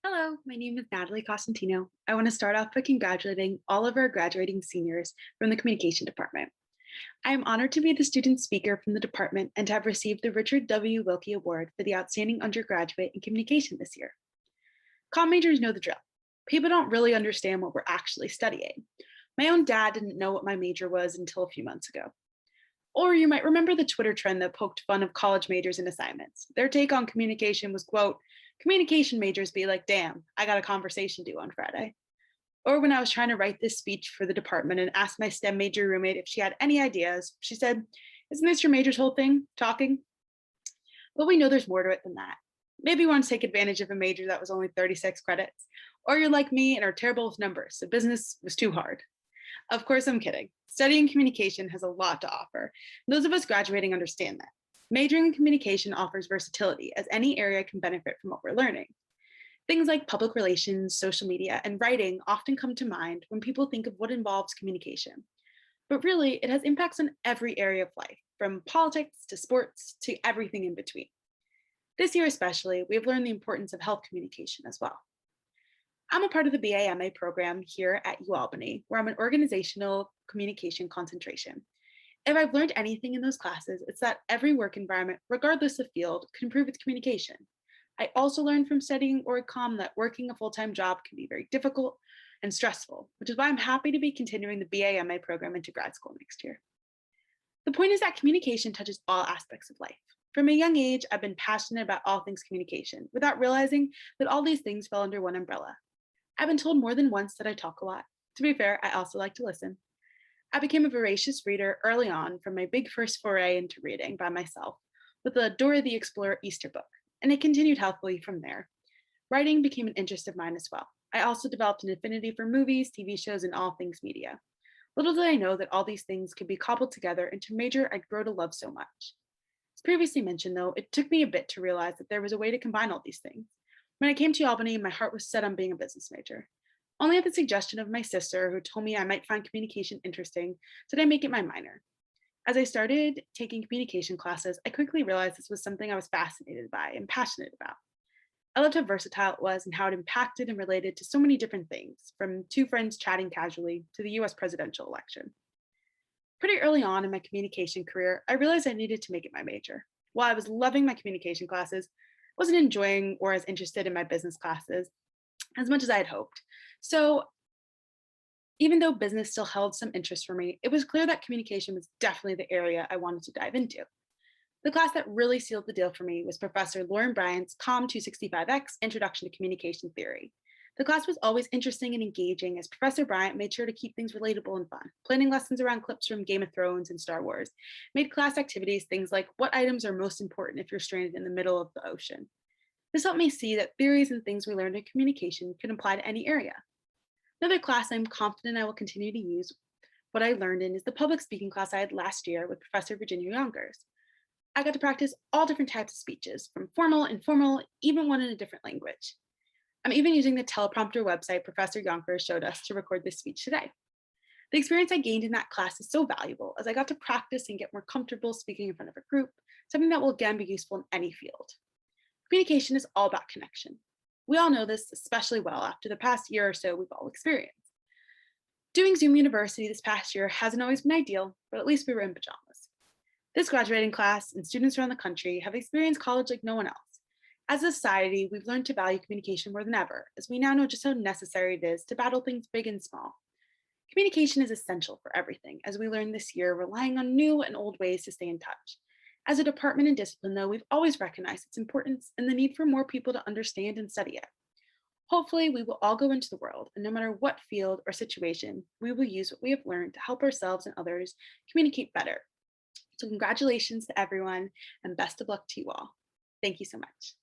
Hello, my name is Natalie Cosentino. I want to start off by congratulating all of our graduating seniors from the Communication Department. I am honored to be the student speaker from the department and to have received the Richard W. Wilkie Award for the Outstanding Undergraduate in Communication this year. Comm majors know the drill. People don't really understand what we're actually studying. My own dad didn't know what my major was until a few months ago. Or you might remember the Twitter trend that poked fun of college majors and assignments. Their take on communication was, quote, communication majors be like, damn, I got a conversation due on Friday. Or when I was trying to write this speech for the department and asked my STEM major roommate if she had any ideas, she said, isn't this your major's whole thing, talking? But we know there's more to it than that. Maybe you want to take advantage of a major that was only 36 credits, or you're like me and are terrible with numbers, so business was too hard. Of course, I'm kidding. Studying communication has a lot to offer. Those of us graduating understand that. Majoring in communication offers versatility, as any area can benefit from what we're learning. Things like public relations, social media, and writing often come to mind when people think of what involves communication. But really, it has impacts on every area of life, from politics to sports to everything in between. This year especially, we have learned the importance of health communication as well. I'm a part of the BAMA program here at UAlbany, where I'm an organizational communication concentration. If I've learned anything in those classes, it's that every work environment, regardless of field, can improve its communication. I also learned from studying OrgComm that working a full-time job can be very difficult and stressful, which is why I'm happy to be continuing the BAMA program into grad school next year. The point is that communication touches all aspects of life. From a young age, I've been passionate about all things communication, without realizing that all these things fell under one umbrella. I've been told more than once that I talk a lot. To be fair, I also like to listen. I became a voracious reader early on from my big first foray into reading by myself with the Dora the Explorer Easter book, and it continued healthily from there. Writing became an interest of mine as well. I also developed an affinity for movies, TV shows, and all things media. Little did I know that all these things could be cobbled together into a major I'd grow to love so much. As previously mentioned, though, it took me a bit to realize that there was a way to combine all these things. When I came to Albany, my heart was set on being a business major. Only at the suggestion of my sister, who told me I might find communication interesting, did I make it my minor. As I started taking communication classes, I quickly realized this was something I was fascinated by and passionate about. I loved how versatile it was and how it impacted and related to so many different things, from two friends chatting casually to the US presidential election. Pretty early on in my communication career, I realized I needed to make it my major. While I was loving my communication classes, I wasn't enjoying or as interested in my business classes as much as I had hoped. So even though business still held some interest for me, it was clear that communication was definitely the area I wanted to dive into. The class that really sealed the deal for me was Professor Lauren Bryant's COM 265X Introduction to Communication Theory. The class was always interesting and engaging as Professor Bryant made sure to keep things relatable and fun, planning lessons around clips from Game of Thrones and Star Wars, made class activities things like what items are most important if you're stranded in the middle of the ocean. This helped me see that theories and things we learned in communication could apply to any area. Another class I'm confident I will continue to use what I learned in is the public speaking class I had last year with Professor Virginia Youngers. I got to practice all different types of speeches, from formal, informal, even one in a different language. I'm even using the teleprompter website Professor Yonkers showed us to record this speech today. The experience I gained in that class is so valuable as I got to practice and get more comfortable speaking in front of a group, something that will again be useful in any field. Communication is all about connection. We all know this especially well after the past year or so we've all experienced. Doing Zoom University this past year hasn't always been ideal, but at least we were in pajamas. This graduating class and students around the country have experienced college like no one else. As a society, we've learned to value communication more than ever, as we now know just how necessary it is to battle things big and small. Communication is essential for everything, as we learned this year, relying on new and old ways to stay in touch. As a department and discipline, though, we've always recognized its importance and the need for more people to understand and study it. Hopefully, we will all go into the world, and no matter what field or situation, we will use what we have learned to help ourselves and others communicate better. So congratulations to everyone and best of luck to you all. Thank you so much.